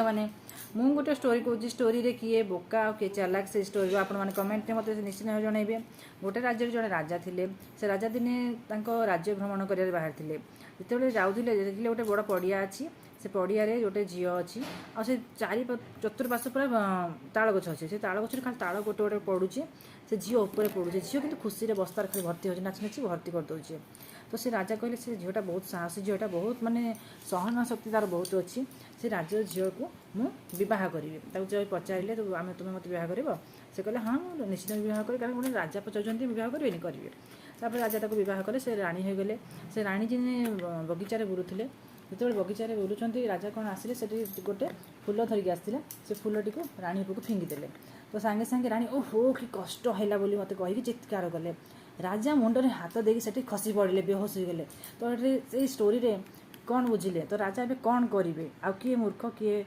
मैंने मु गोटे स्टोरी कहूँ स्टोरी रे किए बोका और किए चालाक से स्टोरी आपण मैंने कमेंट में मतलब निश्चित भाव जनइबे। गोटे राज्य जड़े राजा थे से राजा दिने राज्य भ्रमण कर बाहर थे जिते जाऊे देखिले गोटे बड़ पड़िया अच्छी से पड़िया गोटे झी अच्छी आ से चारि चतुर्पाश पूरा ताल गछ अच्छे से ताल गच खाली ताल गोटे गोटे पड़ुचे से झील उपर पड़ुचे झील कि खुशी बस्तार खाली भर्ती हो नाची नाची भर्ती करदे। तो से राजा कहले से झीलटा बहुत साहसी झीलटा बहुत माने सहन शक्ति तार बहुत अच्छी से राज्य झील को मुझे करी जब पचारे तो आम तुम्हें मत बहुत कर से कहले हाँ निश्चित बहुत करी कारण गोटे राजा पचार बहुत करेंगे करेंगे तापर राजा ताको बहुत कले से राणी हो गले से राणी जिन बगीचारे बुलूले जो बगीचारे बुलूँ राजा कौन आसिले से गोटे फूल धरिकी आसते से फूलटी को राणी उपरको फिंगिदेले तो सांगे सांगे राणी ओहो कि कष्ट है बोली मत कहीकि चित्कार कले राजा मुंडे हाथ देकी से खसी पड़े बेहोश हो गले। तो ये स्टोरी रे कौन बुझिले तो राजा ए कौन करेंगे आ किए मूर्ख किए